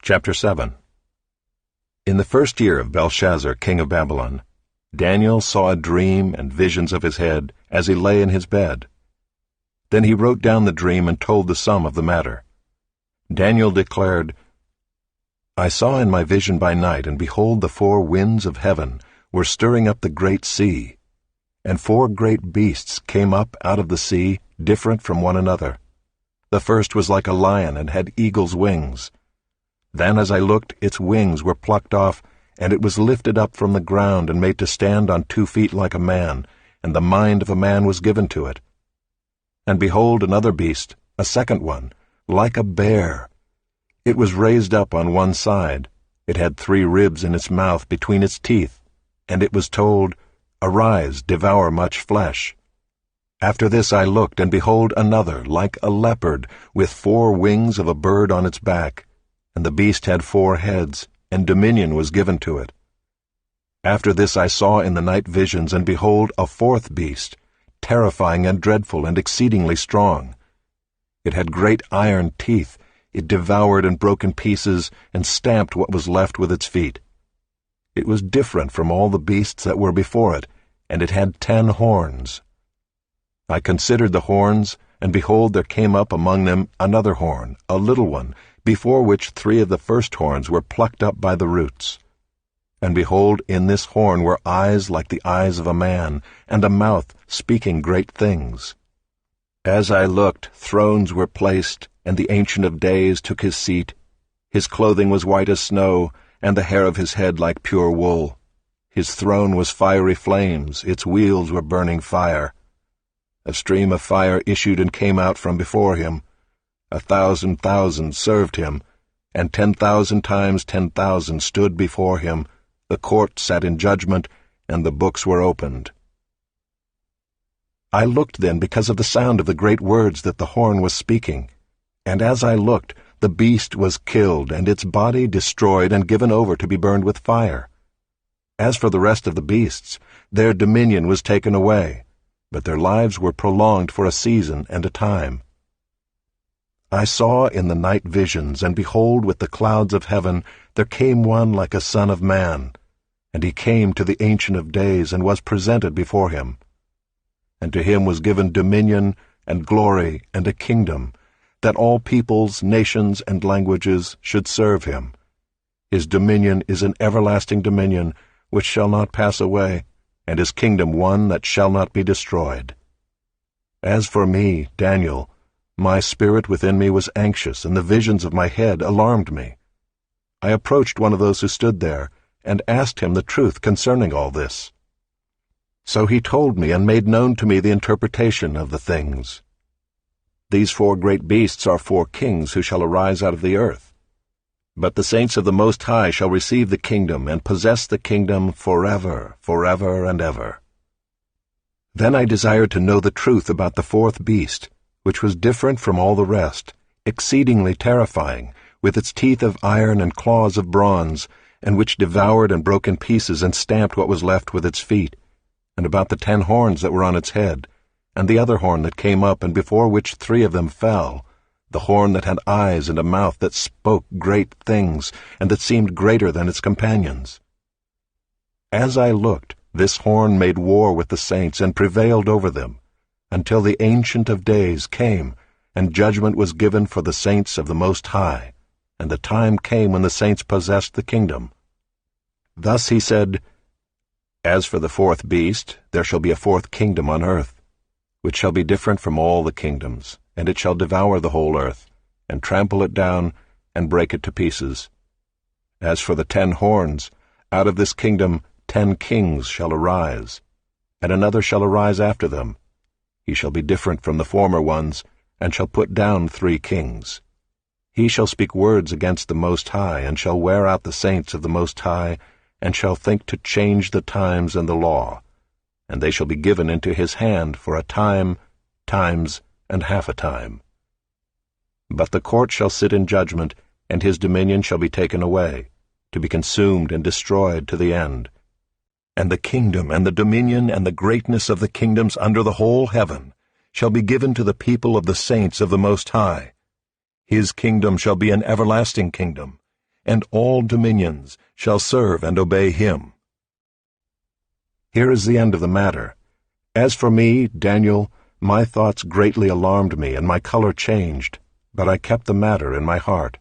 Chapter 7. In the first year of Belshazzar, king of Babylon, Daniel saw a dream and visions of his head as he lay in his bed. Then he wrote down the dream and told the sum of the matter. Daniel declared, I saw in my vision by night, and behold, the four winds of heaven were stirring up the great sea, and four great beasts came up out of the sea, different from one another. The first was like a lion and had eagle's wings. Then as I looked, its wings were plucked off, and it was lifted up from the ground and made to stand on 2 feet like a man, and the mind of a man was given to it. And behold, another beast, a second one, like a bear. It was raised up on one side. It had 3 ribs in its mouth between its teeth, and it was told, Arise, devour much flesh. After this I looked, and behold, another, like a leopard, with 4 wings of a bird on its back. And the beast had 4 heads, and dominion was given to it. After this I saw in the night visions, and behold, a 4th beast, terrifying and dreadful and exceedingly strong. It had great iron teeth. It devoured and broke in pieces, and stamped what was left with its feet. It was different from all the beasts that were before it, and it had 10 horns. I considered the horns, and behold, there came up among them another horn, a little one, before which 3 of the first horns were plucked up by the roots. And behold, in this horn were eyes like the eyes of a man, and a mouth speaking great things. As I looked, thrones were placed, and the Ancient of Days took his seat. His clothing was white as snow, and the hair of his head like pure wool. His throne was fiery flames, its wheels were burning fire. A stream of fire issued and came out from before him. 1,000,000 served him, and 10,000 times 10,000 stood before him. The court sat in judgment, and the books were opened. I looked then because of the sound of the great words that the horn was speaking. And as I looked, the beast was killed, and its body destroyed and given over to be burned with fire. As for the rest of the beasts, their dominion was taken away, but their lives were prolonged for a season and a time. I saw in the night visions, and behold, with the clouds of heaven there came one like a son of man, and he came to the Ancient of Days, and was presented before him. And to him was given dominion and glory and a kingdom, that all peoples, nations, and languages should serve him. His dominion is an everlasting dominion, which shall not pass away, and his kingdom one that shall not be destroyed. As for me, Daniel, my spirit within me was anxious, and the visions of my head alarmed me. I approached one of those who stood there, and asked him the truth concerning all this. So he told me and made known to me the interpretation of the things. These 4 great beasts are 4 kings who shall arise out of the earth. But the saints of the Most High shall receive the kingdom, and possess the kingdom forever, forever and ever. Then I desired to know the truth about the 4th beast, which was different from all the rest, exceedingly terrifying, with its teeth of iron and claws of bronze, and which devoured and broke in pieces and stamped what was left with its feet, and about the 10 horns that were on its head, and the other horn that came up, and before which 3 of them fell, the horn that had eyes and a mouth that spoke great things, and that seemed greater than its companions. As I looked, this horn made war with the saints, and prevailed over them, until the Ancient of Days came, and judgment was given for the saints of the Most High, and the time came when the saints possessed the kingdom. Thus he said, As for the 4th beast, there shall be a 4th kingdom on earth, which shall be different from all the kingdoms, and it shall devour the whole earth, and trample it down, and break it to pieces. As for the 10 horns, out of this kingdom 10 kings shall arise, and another shall arise after them. He shall be different from the former ones, and shall put down 3 kings. He shall speak words against the Most High, and shall wear out the saints of the Most High, and shall think to change the times and the law, and they shall be given into his hand for a time, times, and half a time. But the court shall sit in judgment, and his dominion shall be taken away, to be consumed and destroyed to the end. And the kingdom and the dominion and the greatness of the kingdoms under the whole heaven shall be given to the people of the saints of the Most High. His kingdom shall be an everlasting kingdom, and all dominions shall serve and obey him. Here is the end of the matter. As for me, Daniel, my thoughts greatly alarmed me, and my color changed, but I kept the matter in my heart.